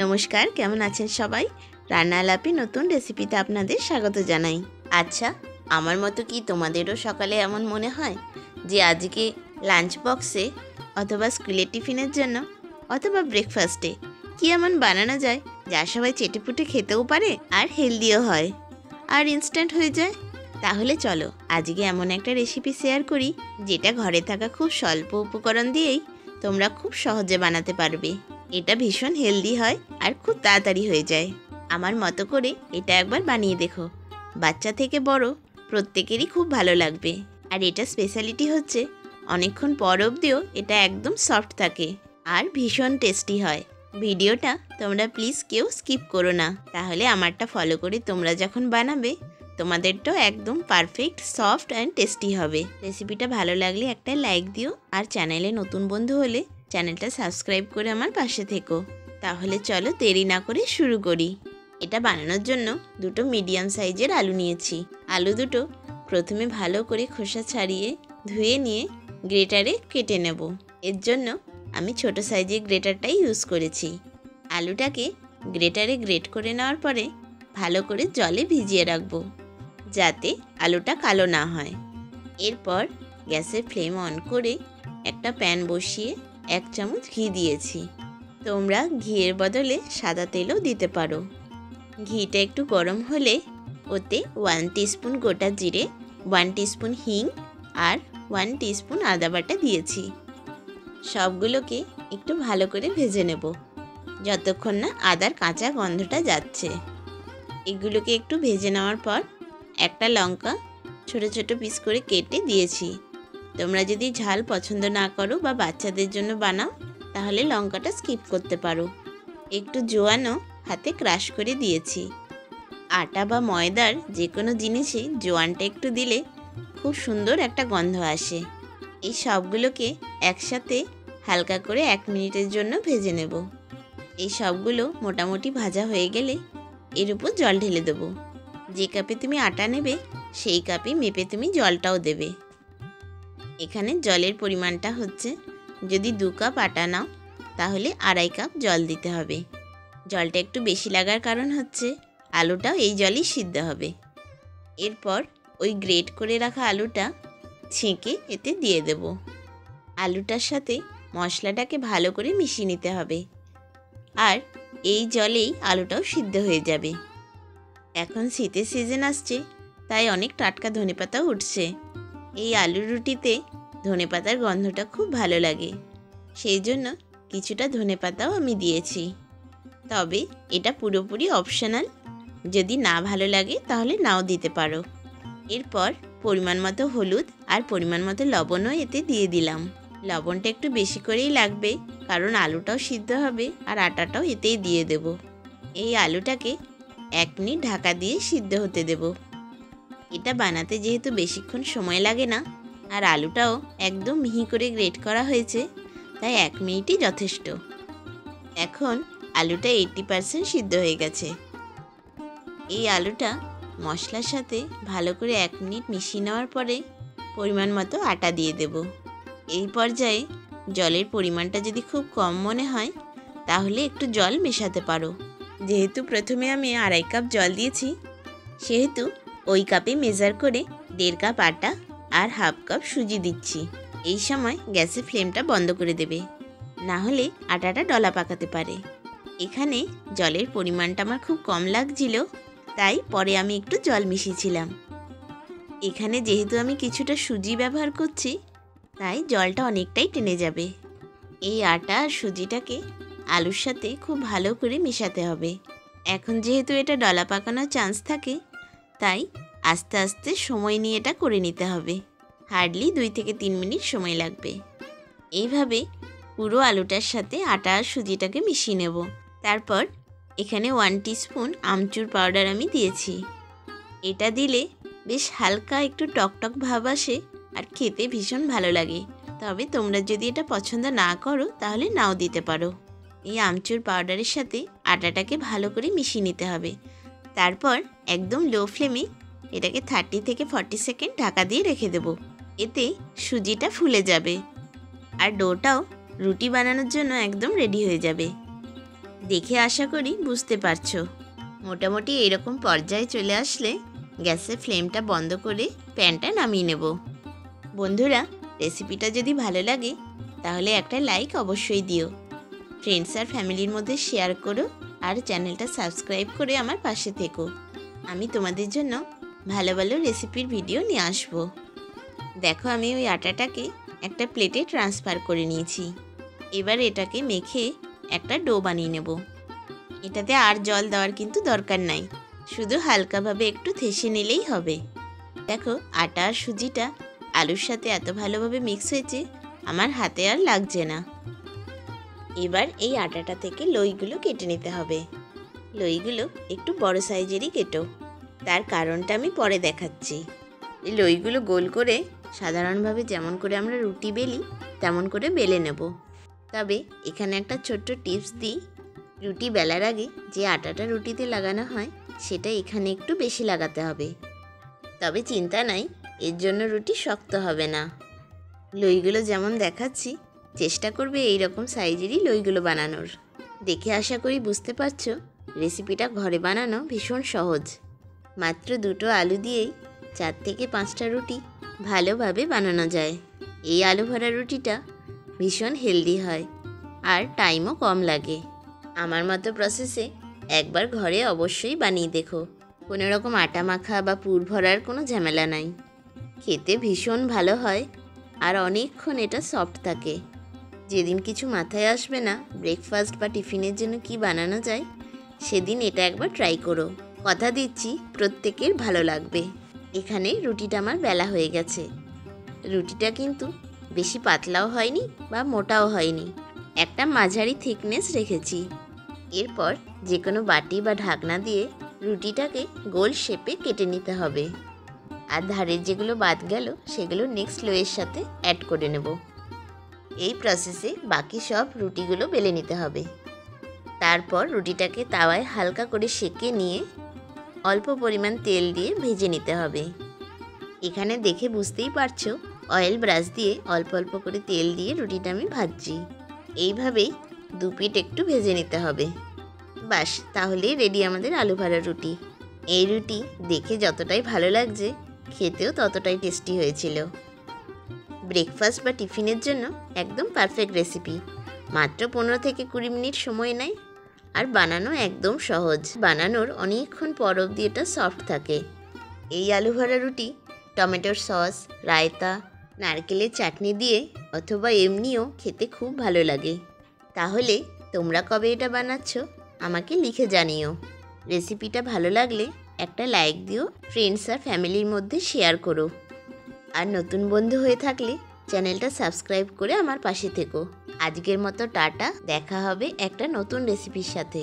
নমস্কার, কেমন আছেন সবাই? রান্না আলাপে নতুন রেসিপিতে আপনাদের স্বাগত জানাই। আচ্ছা, আমার মতো কি তোমাদেরও সকালে এমন মনে হয় যে আজকে লাঞ্চ বক্সে অথবা স্কুলের টিফিনের জন্য অথবা ব্রেকফাস্টে কি এমন বানানো যায় যা সবাই চেটেপুটে খেতেও পারে আর হেলদিও হয় আর ইনস্ট্যান্ট হয়ে যায়? তাহলে চলো আজকে এমন একটা রেসিপি শেয়ার করি যেটা ঘরে থাকা খুব স্বল্প উপকরণ দিয়েই তোমরা খুব সহজে বানাতে পারবে। এটা ভীষণ হেলদি হয় আর খুব তাড়াতাড়ি হয়ে যায়। আমার মতো করে এটা একবার বানিয়ে দেখো, বাচ্চা থেকে বড় প্রত্যেকেরই খুব ভালো লাগবে। আর এটা স্পেশালিটি হচ্ছে অনেকক্ষণ পর অবধিও এটা একদম সফট থাকে আর ভীষণ টেস্টি হয়। ভিডিওটা তোমরা প্লিজ কেউ স্কিপ করো না, তাহলে আমারটা ফলো করে তোমরা যখন বানাবে তোমাদেরটাও একদম পারফেক্ট সফট অ্যান্ড টেস্টি হবে। রেসিপিটা ভালো লাগলে একটা লাইক দিও আর চ্যানেলে নতুন বন্ধু হলে চ্যানেলটা সাবস্ক্রাইব করে আমার পাশে থেকো। তাহলে চলো দেরি না করে শুরু করি। এটা বানানোর জন্য দুটো মিডিয়াম সাইজের আলু নিয়েছি। আলু দুটো প্রথমে ভালো করে খোসা ছাড়িয়ে ধুয়ে নিয়ে গ্রেটারে কেটে নেব। এর জন্য আমি ছোট সাইজের গ্রেটারটাই ইউজ করেছি। আলুটাকে গ্রেটারে গ্রেট করে নেওয়ার পরে ভালো করে জলে ভিজিয়ে রাখবো যাতে আলুটা কালো না হয়। এরপর গ্যাসের ফ্লেম অন করে একটা প্যান বসিয়ে 1 চামচ ঘি দিয়েছি। তোমরা ঘিয়ের বদলে সাদা তেলও দিতে পারো। ঘিটা একটু গরম হলে ওতে 1 টিস্পুন গোটা জিরে, 1 টিস্পুন হিং আর 1 টিস্পুন আদা বাটা দিয়েছি। সবগুলোকে একটু ভালো করে ভেজে নেব যতক্ষণ না আদার কাঁচা গন্ধটা যাচ্ছে। এগুলোকে একটু ভেজে নেওয়ার পর একটা লঙ্কা ছোট ছোট পিস করে কেটে দিয়েছি। তোমরা যদি ঝাল পছন্দ না করো বা বাচ্চাদের জন্য বানাও তাহলে লঙ্কাটা স্কিপ করতে পারো। একটু জোয়ানও হাতে ক্রাশ করে দিয়েছি। আটা বা ময়দার যে কোনো জিনিসে জোয়ানটা একটু দিলে খুব সুন্দর একটা গন্ধ আসে। এই সবগুলোকে একসাথে হালকা করে 1 মিনিটের জন্য ভেজে নেব। এই সবগুলো মোটামুটি ভাজা হয়ে গেলে এর উপর জল ঢেলে দেবো। যে কাপে তুমি আটা নেবে সেই কাপে মেপে তুমি জলটাও দেবে। এখানে জলের পরিমাণটা হচ্ছে, যদি 2 কাপ আটা নাও তাহলে 2.5 কাপ জল দিতে হবে। জলটা একটু বেশি লাগার কারণ হচ্ছে আলুটাও এই জলই সিদ্ধ হবে। এরপর ওই গ্রেট করে রাখা আলুটা ছেঁকে এতে দিয়ে দেব। আলুটার সাথে মশলাটাকে ভালো করে মিশিয়ে নিতে হবে আর এই জলেই আলুটাও সিদ্ধ হয়ে যাবে। এখন শীতের সিজন আসছে তাই অনেক টাটকা ধনেপাতাও উঠছে। এই আলুর রুটিতে ধনেপাতার গন্ধটা খুব ভালো লাগে, সেই জন্য কিছুটা ধনেপাতাও আমি দিয়েছি। তবে এটা পুরোপুরি অপশনাল, যদি না ভালো লাগে তাহলে নাও দিতে পারো। এরপর পরিমাণ মতো হলুদ আর পরিমাণ মতো লবণও এতে দিয়ে দিলাম। লবণটা একটু বেশি করেই লাগবে কারণ আলুটাও সিদ্ধ হবে আর আটাটাও এতেই দিয়ে দেব। এই আলুটাকে 1 মিনিট ঢাকা দিয়ে সিদ্ধ হতে দেব। এটা বানাতে যেহেতু বেশিক্ষণ সময় লাগে না আর আলুটাও একদম মিহি করে গ্রেট করা হয়েছে তাই 1 মিনিটই যথেষ্ট। এখন আলুটা 80% সিদ্ধ হয়ে গেছে। এই আলুটা মশলার সাথে ভালো করে 1 মিনিট মিশিয়ে নেওয়ার পরে পরিমাণ মতো আটা দিয়ে দেব। এই পর্যায়ে জলের পরিমাণটা যদি খুব কম মনে হয় তাহলে একটু জল মেশাতে পারো। যেহেতু প্রথমে আমি 2.5 কাপ জল দিয়েছি সেহেতু ওই কাপে মেজার করে 1.5 কাপ আটা আর 1/2 কাপ সুজি দিচ্ছি। এই সময় গ্যাসের ফ্লেমটা বন্ধ করে দেবে, না হলে আটাটা ডলা পাকাতে পারে। এখানে জলের পরিমাণটা আমার খুব কম লাগছিল তাই পরে আমি একটু জল মিশিয়েছিলাম। এখানে যেহেতু আমি কিছুটা সুজি ব্যবহার করছি তাই জলটা অনেকটাই টেনে যাবে। এই আটা আর সুজিটাকে আলুর সাথে খুব ভালো করে মেশাতে হবে। এখন যেহেতু এটা ডলা পাকানোর চান্স থাকে তাই আস্তে আস্তে সময় নিয়ে এটা করে নিতে হবে। হার্ডলি 2 থেকে 3 মিনিট সময় লাগবে। এইভাবে পুরো আলুটার সাথে আটা আর সুজিটাকে মিশিয়ে নেব। তারপর এখানে 1 টিস্পুন আমচুর পাউডার আমি দিয়েছি। এটা দিলে বেশ হালকা একটু টকটক ভাব আসে আর খেতে ভীষণ ভালো লাগে। তবে তোমরা যদি এটা পছন্দ না করো তাহলে নাও দিতে পারো। এই আমচুর পাউডারের সাথে আটাটাকে ভালো করে মিশিয়ে নিতে হবে। তারপর একদম লো ফ্লেমে এটাকে 30 থেকে 40 সেকেন্ড ঢাকা দিয়ে রেখে দেব। এতে সুজিটা ফুলে যাবে আর ডোটাও রুটি বানানোর জন্য একদম রেডি হয়ে যাবে। দেখে আশা করি বুঝতে পারছো। মোটামুটি এরকম পর্যায়ে চলে আসলে গ্যাসের ফ্লেমটা বন্ধ করে প্যানটা নামিয়ে নেব। বন্ধুরা, রেসিপিটা যদি ভালো লাগে তাহলে একটা লাইক অবশ্যই দিও। ফ্রেন্ডস আর ফ্যামিলির মধ্যে শেয়ার করো আর চ্যানেলটা সাবস্ক্রাইব করে আমার পাশে থেকো। আমি তোমাদের জন্য ভালো ভালো রেসিপির ভিডিও নিয়ে আসবো। দেখো, আমি ওই আটাটাকে একটা প্লেটে ট্রান্সফার করে নিয়েছি। এবার এটাকে মেখে একটা ডো বানিয়ে নেব। এটাতে আর জল দেওয়ার কিন্তু দরকার নাই, শুধু হালকাভাবে একটু থেসে নিলেই হবে। দেখো, আটা আর সুজিটা আলুর সাথে এত ভালোভাবে মিক্স হয়েছে, আমার হাতে আর লাগছে না। এবার এই আটাটা থেকে লইগুলো কেটে নিতে হবে। লইগুলো একটু বড় সাইজেরই কেটো, তার কারণটা আমি পরে দেখাচ্ছি। এই লইগুলো গোল করে সাধারণভাবে যেমন করে আমরা রুটি বেলি তেমন করে বেলে নেব। তবে এখানে একটা ছোট্ট টিপস দিই, রুটি বেলার আগে যে আটাটা রুটিতে লাগানো হয় সেটা এখানে একটু বেশি লাগাতে হবে। তবে চিন্তা নাই, এর জন্য রুটি শক্ত হবে না। লইগুলো যেমন দেখাচ্ছি চেষ্টা করবে এই রকম সাইজেরই লইগুলো বানানোর। দেখে আশা করি বুঝতে পারছো রেসিপিটা ঘরে বানানো ভীষণ সহজ। মাত্র 2টো আলু দিয়েই 4 থেকে 5টা রুটি ভালোভাবে বানানো যায়। এই আলু ভরা রুটিটা ভীষণ হেলদি হয় আর টাইমও কম লাগে। আমার মতো প্রসেসে একবার ঘরে অবশ্যই বানিয়ে দেখো। কোনো রকম আটা মাখা বা পুর ভরার কোনো ঝামেলা নাই। খেতে ভীষণ ভালো হয় আর অনেকক্ষণ এটা সফট থাকে। যেদিন কিছু মাথায় আসবে না ব্রেকফাস্ট বা টিফিনের জন্য কি বানানো যায়, সেদিন এটা একবার ট্রাই করো। কথা দিচ্ছি প্রত্যেকের ভালো লাগবে। এখানে রুটিটা আমার বেলা হয়ে গেছে। রুটিটা কিন্তু বেশি পাতলাও হয়নি বা মোটাও হয়নি, একটা মাঝারি থিকনেস রেখেছি। এরপর যে কোনো বাটি বা ঢাকনা দিয়ে রুটিটাকে গোল শেপে কেটে নিতে হবে। আর ধারের যেগুলো বাদ গেল সেগুলো নেক্সট লোয়ের সাথে অ্যাড করে নেব। এই প্রসেসে বাকি সব রুটিগুলো বেলে নিতে হবে। তারপর রুটিটাকে তাওয়ায় হালকা করে সেঁকে নিয়ে অল্প পরিমাণ তেল দিয়ে ভেজে নিতে হবে। এখানে দেখে বুঝতেই পারছো অয়েল ব্রাশ দিয়ে অল্প অল্প করে তেল দিয়ে রুটিটা আমি ভাজছি। এইভাবেই 2 পিঠ একটু ভেজে নিতে হবে। বাস, তাহলেই রেডি আমাদের আলু ভাজা রুটি। এই রুটি দেখে যতটাই ভালো লাগছে খেতেও ততটাই টেস্টি হয়েছিল। ব্রেকফাস্ট বা টিফিনের জন্য একদম পারফেক্ট রেসিপি। মাত্র 15 থেকে 20 মিনিট সময় নেয় আর বানানো একদম সহজ। বানানোর অনেকক্ষণ পর অবধি এটা সফট থাকে। এই আলু ভরা রুটি টমেটোর সস, রায়তা, নারকেলের চাটনি দিয়ে অথবা এমনিও খেতে খুব ভালো লাগে। তাহলে তোমরা কবে এটা বানাচ্ছ আমাকে লিখে জানিও। রেসিপিটা ভালো লাগলে একটা লাইক দিও, ফ্রেন্ডস আর ফ্যামিলির মধ্যে শেয়ার করো। আর নতুন বন্ধু হয়ে থাকলে চ্যানেলটা সাবস্ক্রাইব করে আমার পাশে থেকো। আজকের মতো টাটা, দেখা হবে একটা নতুন রেসিপির সাথে।